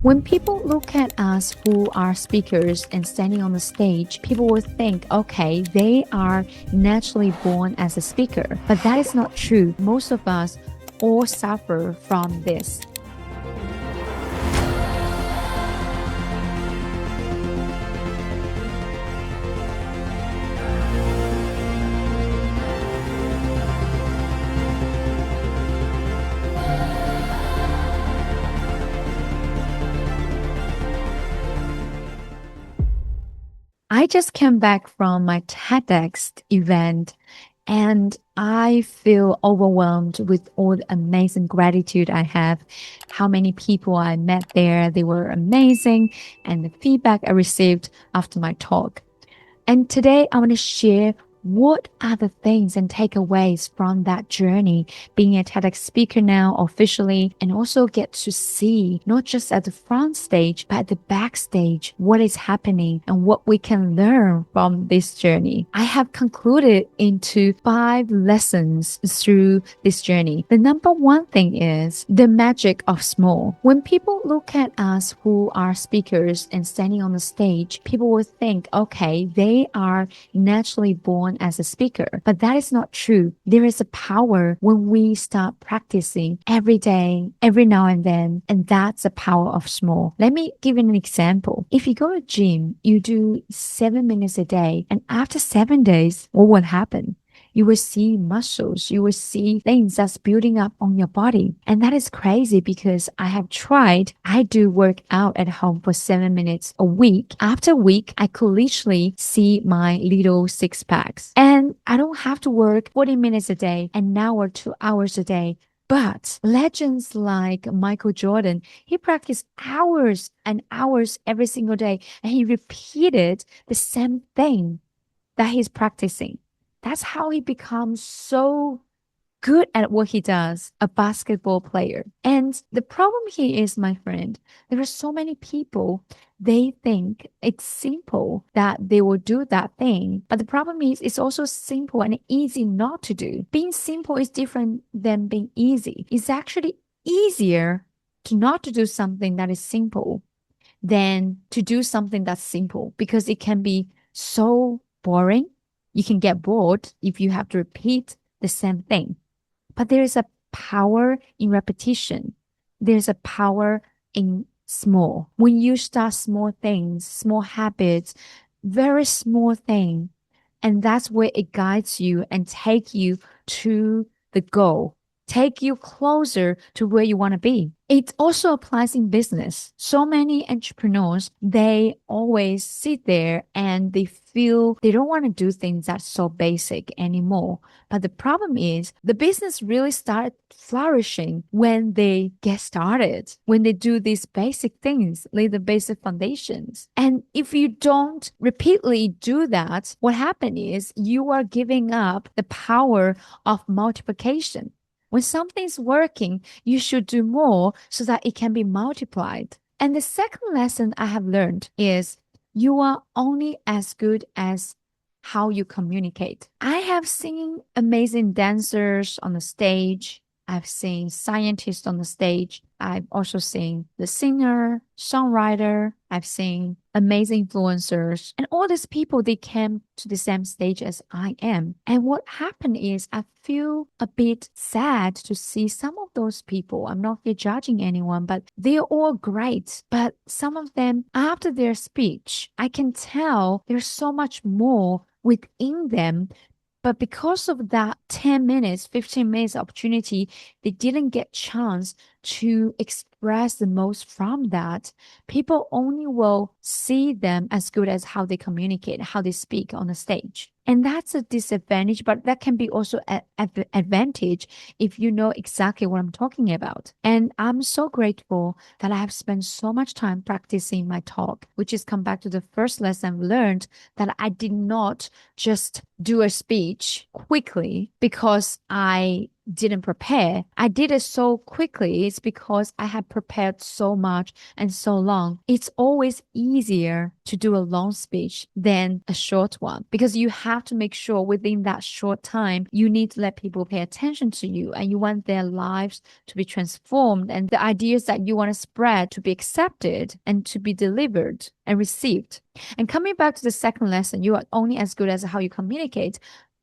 When people look at us who are speakers and standing on the stage, people will think, okay, they are naturally born as a speaker. But that is not true. Most of us all suffer from this. I just came back from my TEDx event and I feel overwhelmed with all the amazing gratitude I have. How many people I met there, they were amazing, and the feedback I received after my talk. And today I want to share what are the things and takeaways from that journey, being a TEDx speaker now officially, and also get to see not just at the front stage, but at the backstage, what is happening and what we can learn from this journey. I have concluded into 5 lessons through this journey. The number one thing is the magic of small. When people look at us who are speakers and standing on the stage, people will think, okay, they are naturally born as a speaker. But that is not true. There is a power when we start practicing every day, every now and then, and that's the power of small. Let me give you an example. If you go to gym, you do 7 minutes a day, and after 7 days, what will happen? You will see muscles, you will see things that's building up on your body. And that is crazy because I have tried. I do work out at home for 7 minutes a week. After a week, I could literally see my little 6 packs. And I don't have to work 40 minutes a day, an hour, 2 hours a day. But legends like Michael Jordan, he practiced hours and hours every single day, and he repeated the same thing that he's practicing. That's how he becomes so good at what he does, a basketball player. And the problem here is, my friend, there are so many people, they think it's simple that they will do that thing. But the problem is, it's also simple and easy not to do. Being simple is different than being easy. It's actually easier to not to do something that is simple than to do something that's simple because it can be so boring. You can get bored if you have to repeat the same thing. But there is a power in repetition. There's a power in small. When you start small things, small habits, very small thing, and that's where it guides you and take you to the goal, take you closer to where you want to be. It also applies in business. So many entrepreneurs, they always sit there and they feel they don't want to do things that's so basic anymore. But the problem is the business really started flourishing when they get started, when they do these basic things, lay the basic foundations. And if you don't repeatedly do that, what happens is you are giving up the power of multiplication. When something's working, you should do more so that it can be multiplied. And the second lesson I have learned is you are only as good as how you communicate. I have seen amazing dancers on the stage. I've seen scientists on the stage. I've also seen the singer, songwriter. I've seen amazing influencers. And all these people, they came to the same stage as I am. And what happened is I feel a bit sad to see some of those people. I'm not here judging anyone, but they're all great. But some of them, after their speech, I can tell there's so much more within them. But because of that 10 minutes, 15 minutes opportunity, they didn't get chance to express the most from that. People only will see them as good as how they communicate, how they speak on the stage. And that's a disadvantage, but that can be also an advantage if you know exactly what I'm talking about. And I'm so grateful that I have spent so much time practicing my talk, which is come back to the first lesson I've learned, that I did not just do a speech quickly because I didn't prepare. I did it so quickly. It's because I had prepared so much and so long. It's always easier to do a long speech than a short one because you have to make sure within that short time, you need to let people pay attention to you and you want their lives to be transformed and the ideas that you want to spread to be accepted and to be delivered and received. And coming back to the second lesson, you are only as good as how you communicate.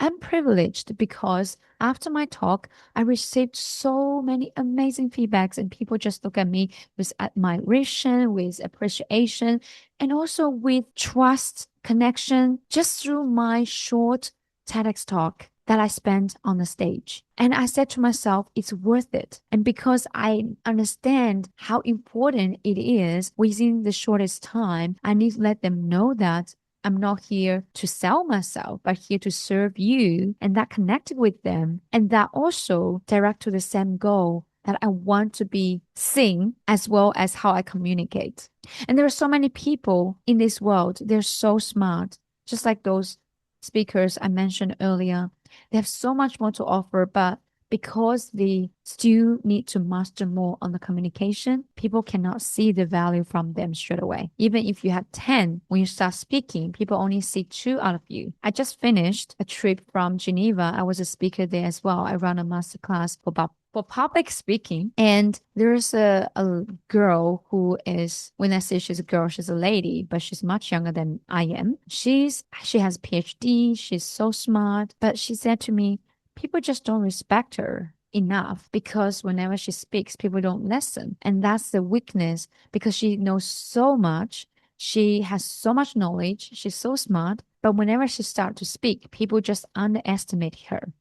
I'm privileged because after my talk, I received so many amazing feedbacks, and people just look at me with admiration, with appreciation, and also with trust, connection, just through my short TEDx talk that I spent on the stage. And I said to myself, it's worth it. And because I understand how important it is within the shortest time, I need to let them know that I'm not here to sell myself, but here to serve you. And that connected with them. And that also direct to the same goal that I want to be seen as well as how I communicate. And there are so many people in this world. They're so smart, just like those speakers I mentioned earlier. They have so much more to offer, but because they still need to master more on the communication, people cannot see the value from them straight away. Even if you have 10, when you start speaking, people only see 2 out of you. I just finished a trip from Geneva. I was a speaker there as well. I ran a masterclass for public speaking. And there's a girl who is, when I say she's a girl, she's a lady, but she's much younger than I am. She has a PhD. She's so smart. But she said to me, people just don't respect her enough because whenever she speaks, people don't listen. And that's the weakness because she knows so much. She has so much knowledge. She's so smart. But whenever she starts to speak, people just underestimate her.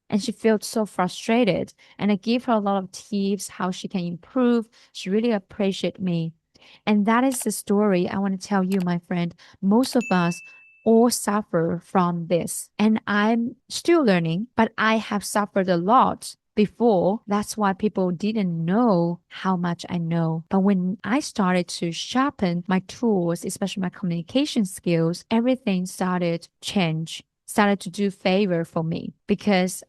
And she felt so frustrated. And I gave her a lot of tips how she can improve. She really appreciated me. And that is the story I want to tell you, my friend. Most of us all suffer from this. And I'm still learning, but I have suffered a lot before. That's why people didn't know how much I know. But when I started to sharpen my tools, especially my communication skills, everything started to change, started to do favor for me because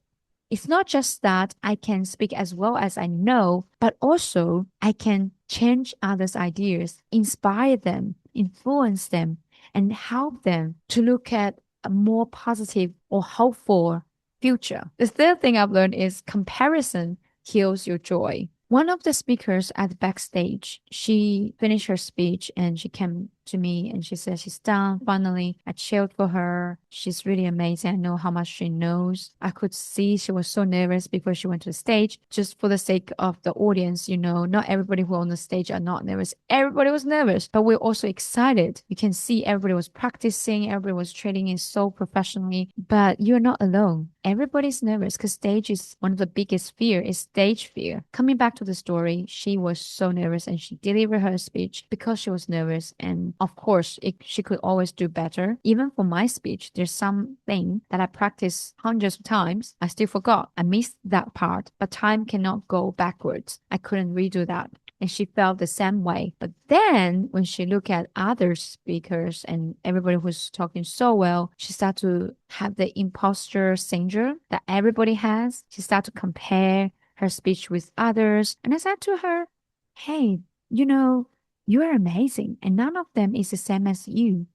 it's not just that I can speak as well as I know, but also I can change others' ideas, inspire them, influence them, and help them to look at a more positive or hopeful future. The third thing I've learned is comparison kills your joy. One of the speakers at the backstage, she finished her speech and she came to me and she said she's done. Finally, I cheered for her. She's really amazing. I know how much she knows. I could see she was so nervous before she went to the stage. Just for the sake of the audience, not everybody who on the stage are not nervous. Everybody was nervous, but we're also excited. You can see everybody was practicing. Everybody was training it so professionally, but you're not alone. Everybody's nervous because stage is one of the biggest fear is stage fear. Coming back to the story, she was so nervous and she delivered her speech because she was nervous. And of course, she could always do better. Even for my speech, there's something that I practiced hundreds of times. I still forgot. I missed that part, but time cannot go backwards. I couldn't redo that. And she felt the same way. But then when she looked at other speakers and everybody who's talking so well, she started to have the imposter syndrome that everybody has. She started to compare her speech with others. And I said to her, hey, you are amazing. And none of them is the same as you.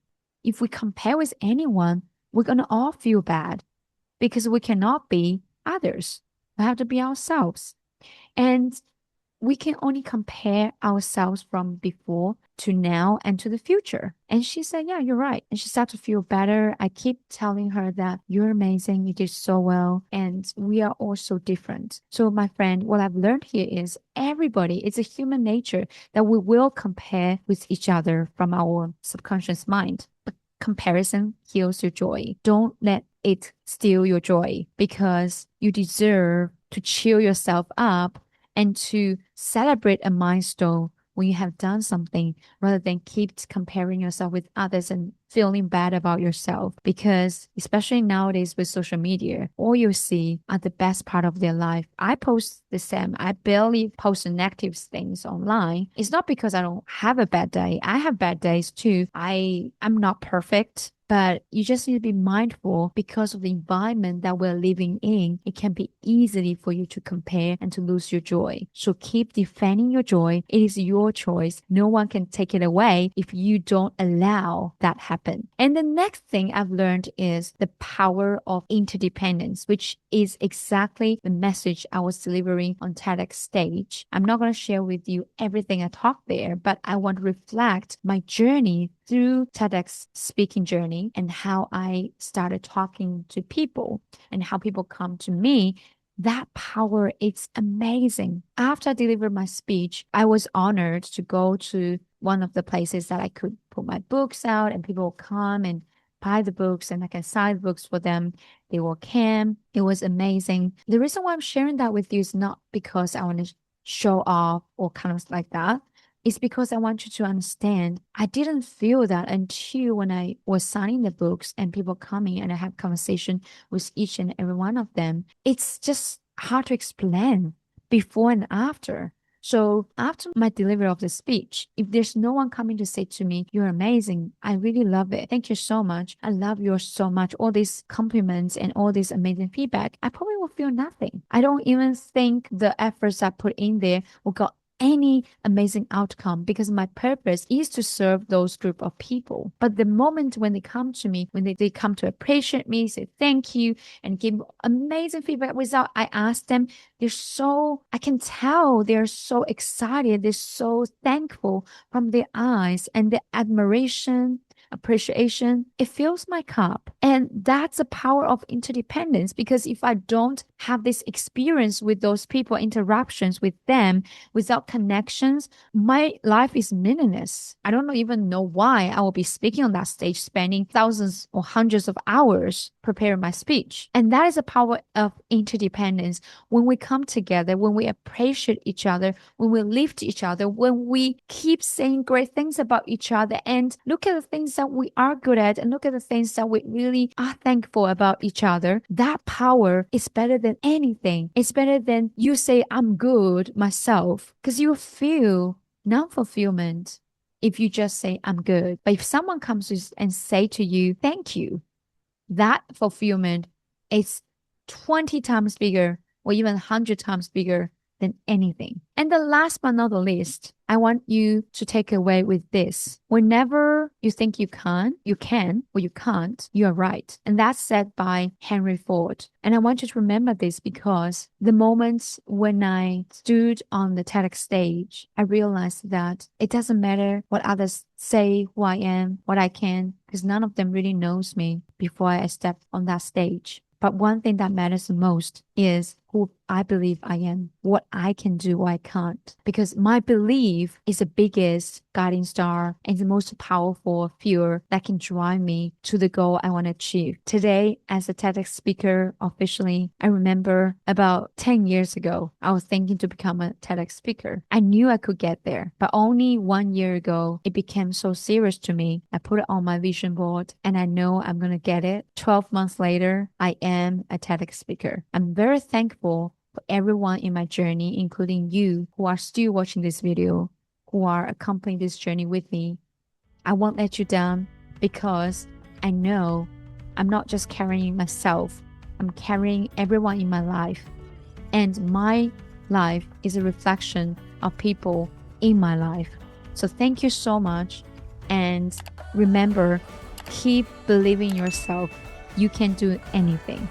If we compare with anyone, we're going to all feel bad because we cannot be others. We have to be ourselves. And we can only compare ourselves from before to now and to the future. And she said, yeah, you're right. And she started to feel better. I keep telling her that you're amazing. You did so well. And we are all so different. So my friend, what I've learned here is everybody, it's a human nature that we will compare with each other from our subconscious mind. But comparison kills your joy. Don't let it steal your joy because you deserve to cheer yourself up and to celebrate a milestone when you have done something rather than keep comparing yourself with others and feeling bad about yourself, because especially nowadays with social media, all you see are the best part of their life. I post the same. I barely post negative things online. It's not because I don't have a bad day. I have bad days too. I'm not perfect. But you just need to be mindful because of the environment that we're living in. It can be easily for you to compare and to lose your joy. So keep defending your joy. It is your choice. No one can take it away if you don't allow that happen. And the next thing I've learned is the power of interdependence, which is exactly the message I was delivering on TEDx stage. I'm not going to share with you everything I talked there, but I want to reflect my journey through TEDx speaking journey and how I started talking to people and how people come to me. That power, it's amazing. After I delivered my speech, I was honored to go to one of the places that I could put my books out and people will come and buy the books and I can sign the books for them. They will come. It was amazing. The reason why I'm sharing that with you is not because I want to show off or kind of like that. It's because I want you to understand I didn't feel that until when I was signing the books and people coming and I have conversation with each and every one of them. It's just hard to explain before and after. So after my delivery of the speech, if there's no one coming to say to me, "You're amazing. I really love it. Thank you so much. I love yours so much." All these compliments and all this amazing feedback, I probably will feel nothing. I don't even think the efforts I put in there will go any amazing outcome because my purpose is to serve those group of people. But the moment when they come to me, when they come to appreciate me, say thank you and give amazing feedback without I ask them, I can tell they're so excited. They're so thankful from their eyes and the admiration, appreciation, it fills my cup. And that's the power of interdependence, because if I don't have this experience with those people, interruptions with them, without connections, my life is meaningless. I don't even know why I will be speaking on that stage, spending thousands or hundreds of hours preparing my speech. And that is the power of interdependence. When we come together, when we appreciate each other, when we lift each other, when we keep saying great things about each other and look at the things that we are good at and look at the things that we really are thankful about each other, that power is better than anything. It's better than you say, "I'm good myself," because you feel non-fulfillment if you just say, "I'm good." But if someone comes and say to you, "Thank you," that fulfillment is 20 times bigger or even 100 times bigger than anything. And the last but not the least, I want you to take away with this. Whenever you think you can, or you can't, you are right. And that's said by Henry Ford. And I want you to remember this because the moments when I stood on the TEDx stage, I realized that it doesn't matter what others say, who I am, what I can, because none of them really knows me before I step on that stage. But one thing that matters the most is who I believe I am, what I can do or I can't. Because my belief is the biggest guiding star and the most powerful fuel that can drive me to the goal I want to achieve. Today, as a TEDx speaker officially, I remember about 10 years ago, I was thinking to become a TEDx speaker. I knew I could get there, but only 1 year ago, it became so serious to me. I put it on my vision board and I know I'm going to get it. 12 months later, I am a TEDx speaker. I'm very thankful for everyone in my journey, including you who are still watching this video, who are accompanying this journey with me. I won't let you down because I know I'm not just carrying myself, I'm carrying everyone in my life. And my life is a reflection of people in my life. So thank you so much. And remember, keep believing in yourself. You can do anything.